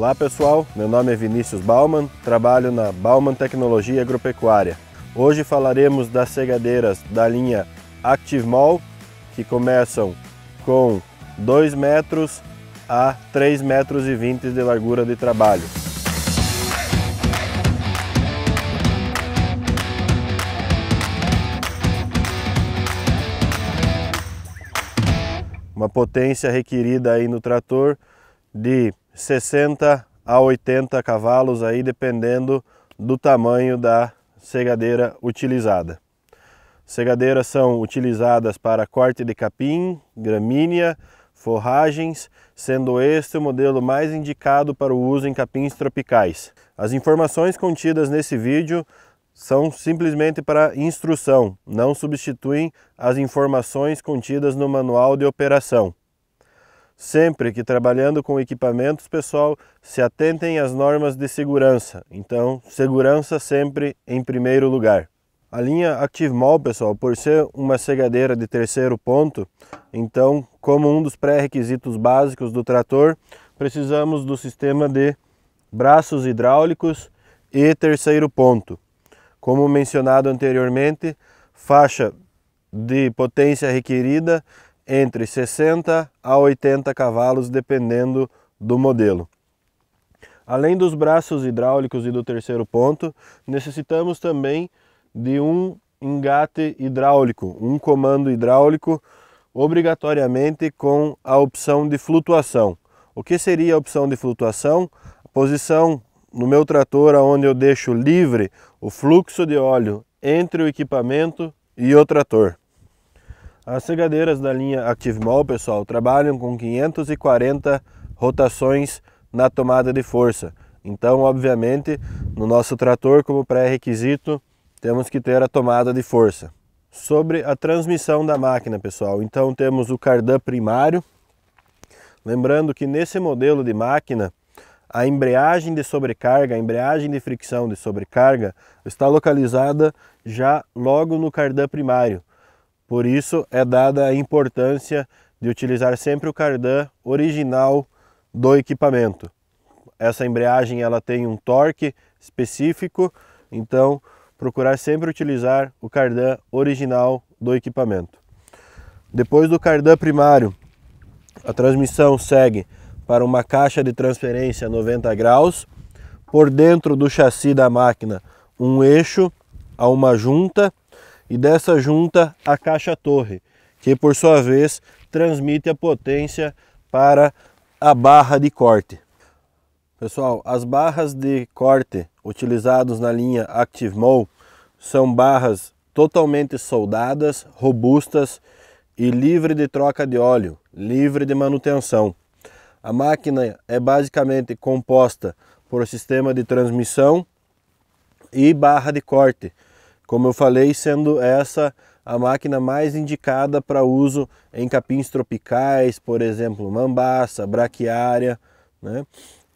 Olá pessoal, meu nome é Vinícius Baumann, trabalho na Baumann Tecnologia Agropecuária. Hoje falaremos das segadeiras da linha ActiveMall, que começam com 2 metros a 3,20 metros de largura de trabalho. Uma potência requerida aí no trator de 60 a 80 cavalos aí, dependendo do tamanho da segadeira utilizada. Segadeiras são utilizadas para corte de capim, gramínea, forragens, sendo este o modelo mais indicado para o uso em capins tropicais. As informações contidas nesse vídeo são simplesmente para instrução, não substituem as informações contidas no manual de operação. Sempre que trabalhando com equipamentos, pessoal, se atentem às normas de segurança. Então, segurança sempre em primeiro lugar. A linha ActiveMall, pessoal, por ser uma segadeira de terceiro ponto, então, como um dos pré-requisitos básicos do trator, precisamos do sistema de braços hidráulicos e terceiro ponto. Como mencionado anteriormente, faixa de potência requerida entre 60 a 80 cavalos, dependendo do modelo. Além dos braços hidráulicos e do terceiro ponto, necessitamos também de um engate hidráulico, um comando hidráulico, obrigatoriamente com a opção de flutuação. O que seria a opção de flutuação? A posição no meu trator onde eu deixo livre o fluxo de óleo entre o equipamento e o trator. As segadeiras da linha ActiveMall, pessoal, trabalham com 540 rotações na tomada de força. Então, obviamente, no nosso trator, como pré-requisito, temos que ter a tomada de força. Sobre a transmissão da máquina, pessoal, então temos o cardan primário. Lembrando que nesse modelo de máquina, a embreagem de sobrecarga, a embreagem de fricção de sobrecarga está localizada já logo no cardan primário. Por isso é dada a importância de utilizar sempre o cardan original do equipamento. Essa embreagem ela tem um torque específico, então procurar sempre utilizar o cardan original do equipamento. Depois do cardan primário, a transmissão segue para uma caixa de transferência 90 graus, por dentro do chassi da máquina um eixo a uma junta, e dessa junta a caixa-torre, que por sua vez transmite a potência para a barra de corte. Pessoal, as barras de corte utilizadas na linha ActiveMall são barras totalmente soldadas, robustas e livre de troca de óleo, livre de manutenção. A máquina é basicamente composta por sistema de transmissão e barra de corte. Como eu falei, sendo essa a máquina mais indicada para uso em capins tropicais, por exemplo, mambaça, braquiária, né?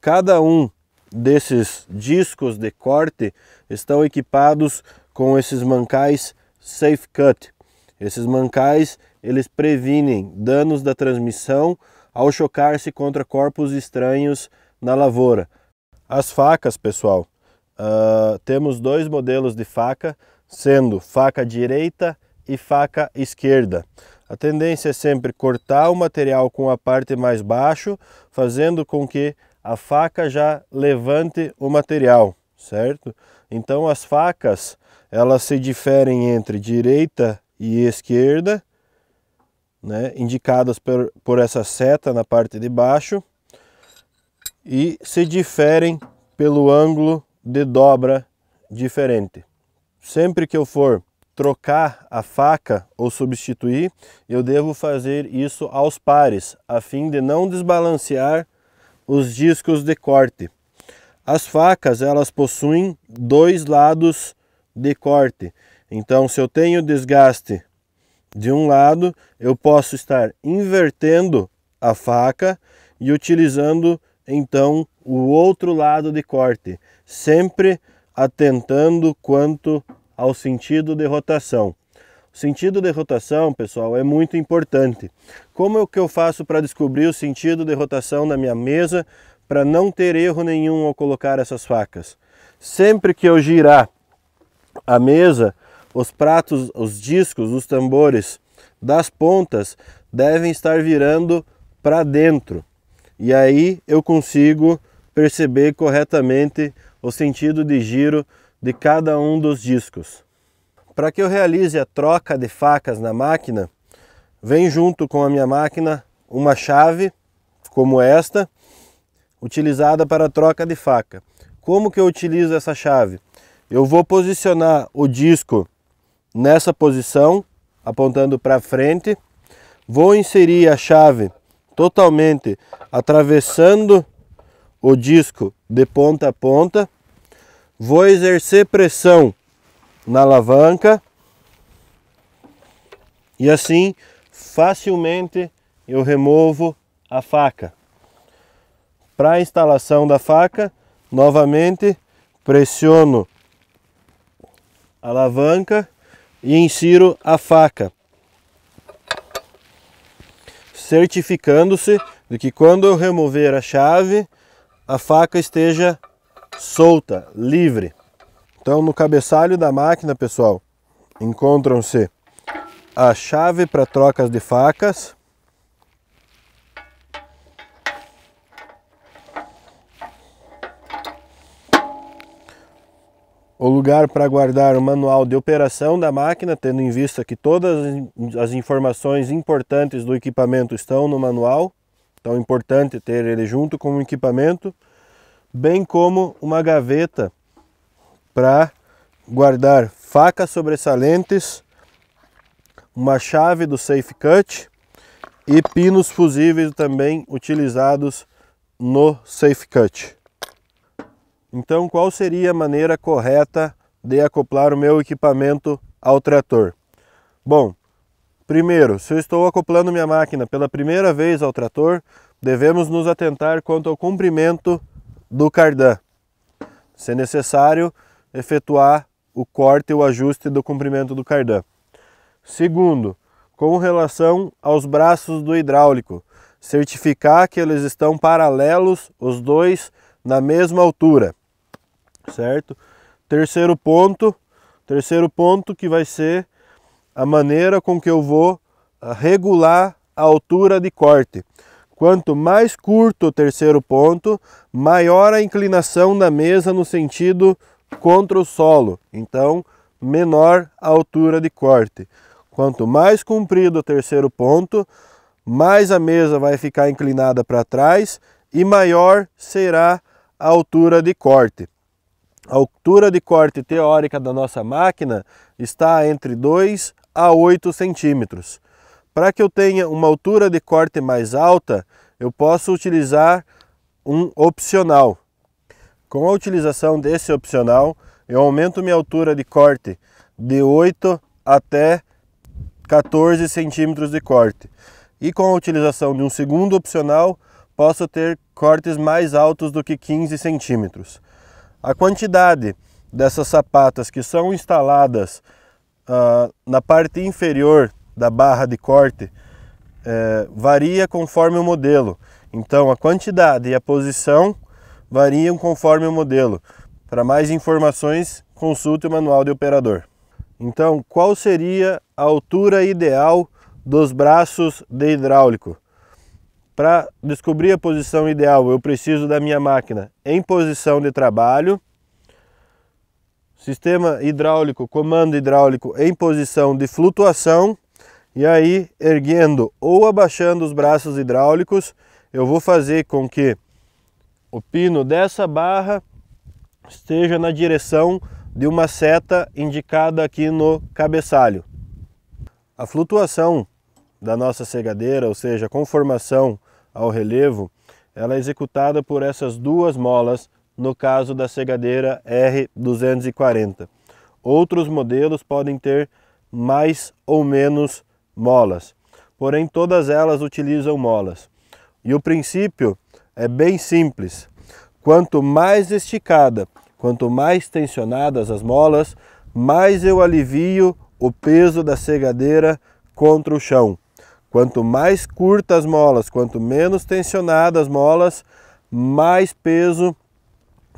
Cada um desses discos de corte estão equipados com esses mancais Safe Cut. Esses mancais, eles previnem danos da transmissão ao chocar-se contra corpos estranhos na lavoura. As facas, pessoal, temos dois modelos de faca, sendo faca direita e faca esquerda. A tendência é sempre cortar o material com a parte mais baixa, fazendo com que a faca já levante o material, certo? Então as facas, elas se diferem entre direita e esquerda, né, indicadas por essa seta na parte de baixo, e se diferem pelo ângulo de dobra diferente. Sempre que eu for trocar a faca ou substituir, eu devo fazer isso aos pares, a fim de não desbalancear os discos de corte. As facas, elas possuem dois lados de corte, então se eu tenho desgaste de um lado, eu posso estar invertendo a faca e utilizando então o outro lado de corte, sempre atentando quanto ao sentido de rotação. O sentido de rotação, pessoal, é muito importante. Como é que eu faço para descobrir o sentido de rotação na minha mesa para não ter erro nenhum ao colocar essas facas. Sempre que eu girar a mesa, os pratos, os discos, os tambores das pontas devem estar virando para dentro. E aí eu consigo perceber corretamente o sentido de giro de cada um dos discos. Para que eu realize a troca de facas na máquina, vem junto com a minha máquina uma chave como esta, utilizada para a troca de faca. Como que eu utilizo essa chave? Eu vou posicionar o disco nessa posição, apontando para frente, vou inserir a chave totalmente atravessando o disco de ponta a ponta, vou exercer pressão na alavanca e assim facilmente eu removo a faca. Para a instalação da faca, novamente pressiono a alavanca e insiro a faca, certificando-se de que quando eu remover a chave, a faca esteja solta, livre. Então no cabeçalho da máquina, pessoal, encontram-se a chave para trocas de facas, o lugar para guardar o manual de operação da máquina, tendo em vista que todas as informações importantes do equipamento estão no manual, então é importante ter ele junto com o equipamento, bem como uma gaveta para guardar facas sobressalentes, uma chave do Safe Cut e pinos fusíveis também utilizados no Safe Cut. Então, qual seria a maneira correta de acoplar o meu equipamento ao trator? Bom, primeiro, se eu estou acoplando minha máquina pela primeira vez ao trator, devemos nos atentar quanto ao comprimento do cardan. Se necessário, efetuar o corte e o ajuste do comprimento do cardan. Segundo, com relação aos braços do hidráulico, certificar que eles estão paralelos, os dois na mesma altura, certo? Terceiro ponto que vai ser a maneira com que eu vou regular a altura de corte. Quanto mais curto o terceiro ponto, maior a inclinação da mesa no sentido contra o solo, então menor a altura de corte. Quanto mais comprido o terceiro ponto, mais a mesa vai ficar inclinada para trás e maior será a altura de corte. A altura de corte teórica da nossa máquina está entre 2 a 8 centímetros. Para que eu tenha uma altura de corte mais alta, eu posso utilizar um opcional. Com a utilização desse opcional, eu aumento minha altura de corte de 8 até 14 centímetros de corte. E com a utilização de um segundo opcional, posso ter cortes mais altos do que 15 centímetros. A quantidade dessas sapatas que são instaladas na parte inferior da barra de corte varia conforme o modelo. Então a quantidade e a posição variam conforme o modelo. Para mais informações, consulte o manual de operador. Então, qual seria a altura ideal dos braços de hidráulico? Para descobrir a posição ideal, eu preciso da minha máquina em posição de trabalho, sistema hidráulico, comando hidráulico em posição de flutuação, e aí erguendo ou abaixando os braços hidráulicos, eu vou fazer com que o pino dessa barra esteja na direção de uma seta indicada aqui no cabeçalho. A flutuação da nossa segadeira, ou seja, a conformação ao relevo, ela é executada por essas duas molas, no caso da segadeira R240. Outros modelos podem ter mais ou menos molas, porém todas elas utilizam molas. E o princípio é bem simples. Quanto mais esticada, quanto mais tensionadas as molas, mais eu alivio o peso da segadeira contra o chão. Quanto mais curtas as molas, quanto menos tensionadas as molas, mais peso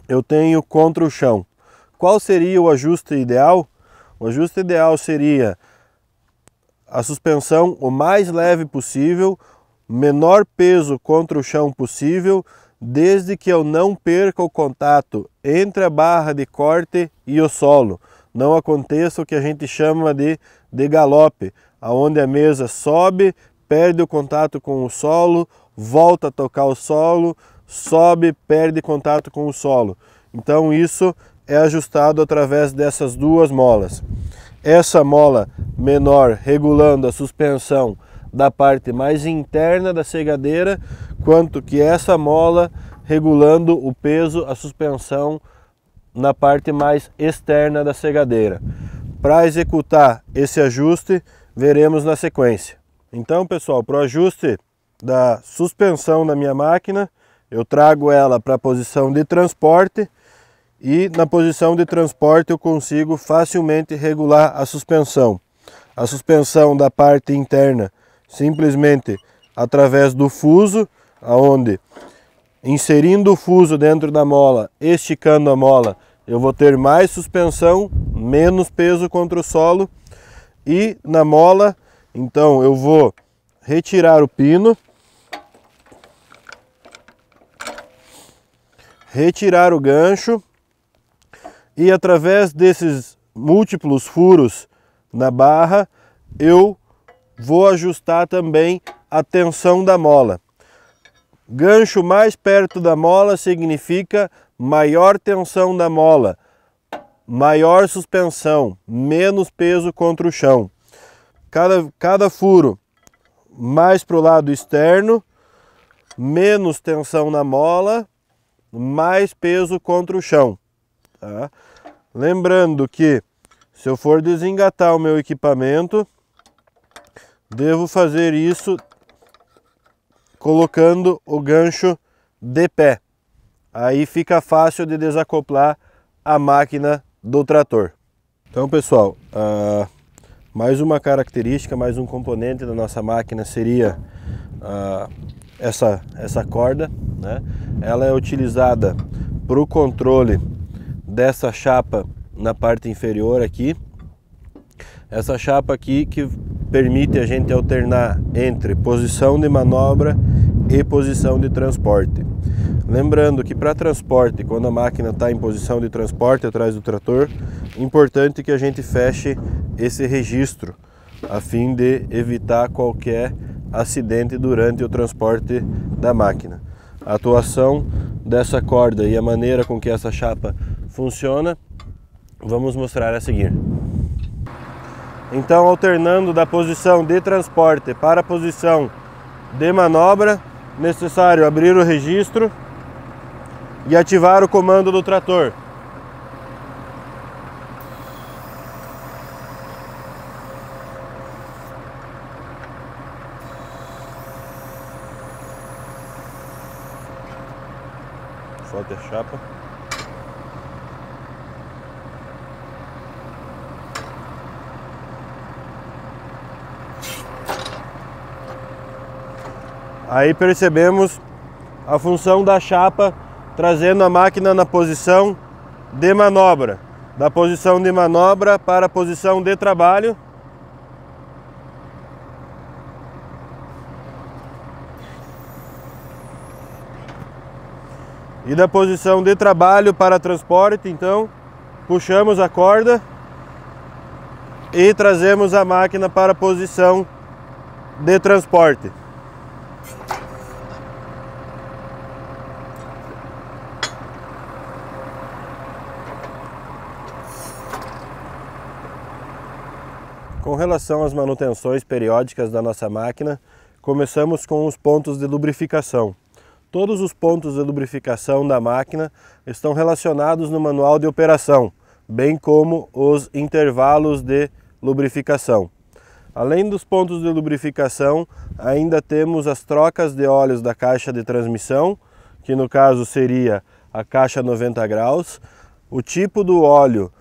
eu tenho contra o chão. Qual seria o ajuste ideal? O ajuste ideal seria a suspensão o mais leve possível, menor peso contra o chão possível, desde que eu não perca o contato entre a barra de corte e o solo. Não aconteça o que a gente chama de galope, aonde a mesa sobe, perde o contato com o solo, volta a tocar o solo, sobe, perde contato com o solo. Então isso é ajustado através dessas duas molas. Essa mola menor regulando a suspensão da parte mais interna da cegadeira, quanto que essa mola regulando o peso, a suspensão na parte mais externa da cegadeira. Para executar esse ajuste, veremos na sequência. Então, pessoal, para o ajuste da suspensão da minha máquina, eu trago ela para a posição de transporte e na posição de transporte eu consigo facilmente regular a suspensão. A suspensão da parte interna simplesmente através do fuso, aonde inserindo o fuso dentro da mola, esticando a mola, eu vou ter mais suspensão, menos peso contra o solo. E na mola, então eu vou retirar o pino, retirar o gancho e através desses múltiplos furos na barra, eu vou ajustar também a tensão da mola. Gancho mais perto da mola significa maior tensão da mola, maior suspensão, menos peso contra o chão. Cada furo mais para o lado externo, menos tensão na mola, mais peso contra o chão. Tá? Lembrando que se eu for desengatar o meu equipamento, devo fazer isso colocando o gancho de pé. Aí fica fácil de desacoplar a máquina do trator. Então, pessoal, mais uma característica, mais um componente da nossa máquina seria essa corda, né? Ela é utilizada para o controle dessa chapa na parte inferior aqui. Essa chapa aqui que permite a gente alternar entre posição de manobra e posição de transporte. Lembrando que para transporte, quando a máquina está em posição de transporte atrás do trator, é importante que a gente feche esse registro, a fim de evitar qualquer acidente durante o transporte da máquina. A atuação dessa corda e a maneira com que essa chapa funciona, vamos mostrar a seguir. Então, alternando da posição de transporte para a posição de manobra, necessário abrir o registro e ativar o comando do trator. Solta a chapa. Aí percebemos a função da chapa trazendo a máquina na posição de manobra. Da posição de manobra para a posição de trabalho. E da posição de trabalho para transporte, então, puxamos a corda e trazemos a máquina para a posição de transporte. Com relação às manutenções periódicas da nossa máquina, começamos com os pontos de lubrificação. Todos os pontos de lubrificação da máquina estão relacionados no manual de operação, bem como os intervalos de lubrificação. Além dos pontos de lubrificação, ainda temos as trocas de óleos da caixa de transmissão, que no caso seria a caixa 90 graus, o tipo do óleo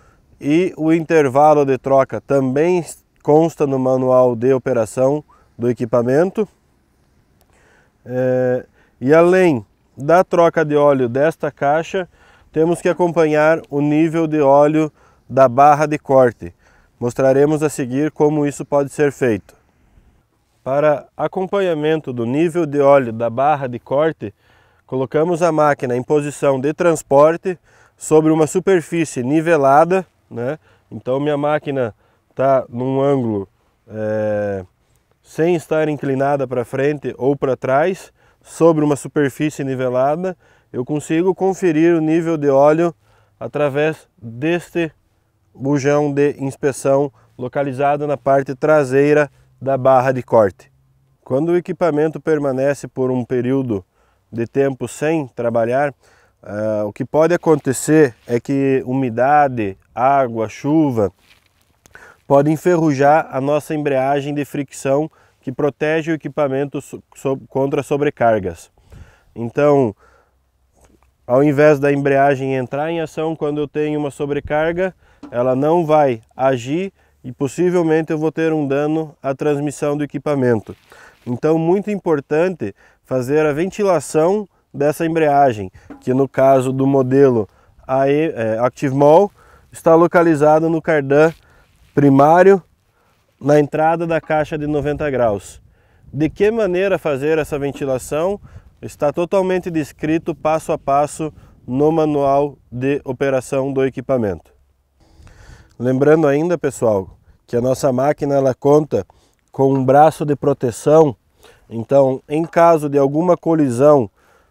e o intervalo de troca também consta no manual de operação do equipamento. E além da troca de óleo desta caixa, temos que acompanhar o nível de óleo da barra de corte. Mostraremos a seguir como isso pode ser feito. Para acompanhamento do nível de óleo da barra de corte, colocamos a máquina em posição de transporte sobre uma superfície nivelada, né? Então minha máquina está num ângulo sem estar inclinada para frente ou para trás, sobre uma superfície nivelada. Eu consigo conferir o nível de óleo através deste bujão de inspeção localizado na parte traseira da barra de corte. Quando o equipamento permanece por um período de tempo sem trabalhar, o que pode acontecer é que umidade, água, chuva pode enferrujar a nossa embreagem de fricção que protege o equipamento contra sobrecargas. Então, ao invés da embreagem entrar em ação quando eu tenho uma sobrecarga, ela não vai agir e possivelmente eu vou ter um dano à transmissão do equipamento. Então, muito importante fazer a ventilação dessa embreagem, que no caso do modelo ActiveMall está localizado no cardan primário, na entrada da caixa de 90 graus. De que maneira fazer essa ventilação está totalmente descrito passo a passo no manual de operação do equipamento. Lembrando ainda, pessoal, que a nossa máquina ela conta com um braço de proteção. Então, em caso de alguma colisão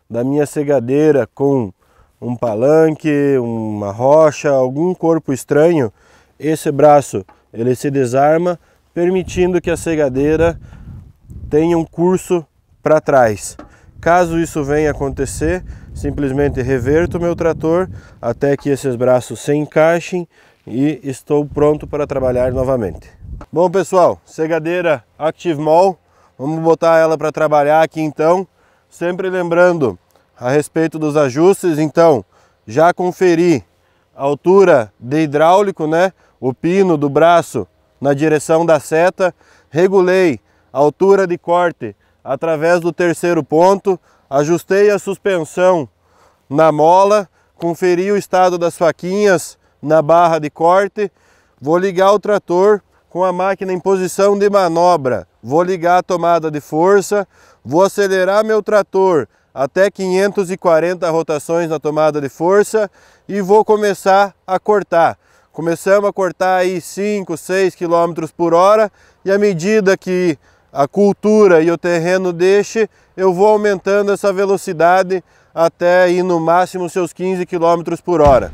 da minha segadeira com um palanque, uma rocha, algum corpo estranho, esse braço ele se desarma, permitindo que a segadeira tenha um curso para trás. Caso isso venha acontecer, simplesmente reverto o meu trator até que esses braços se encaixem e estou pronto para trabalhar novamente. Bom, pessoal, segadeira ActiveMall, vamos botar ela para trabalhar aqui então, sempre lembrando a respeito dos ajustes. Então, já conferi a altura de hidráulico, né? O pino do braço na direção da seta, regulei a altura de corte através do terceiro ponto, ajustei a suspensão na mola, conferi o estado das faquinhas na barra de corte, vou ligar o trator com a máquina em posição de manobra, vou ligar a tomada de força, vou acelerar meu trator até 540 rotações na tomada de força e vou começar a cortar. Começamos a cortar aí 5, 6 km por hora e à medida que a cultura e o terreno deixe, eu vou aumentando essa velocidade até ir no máximo seus 15 km por hora.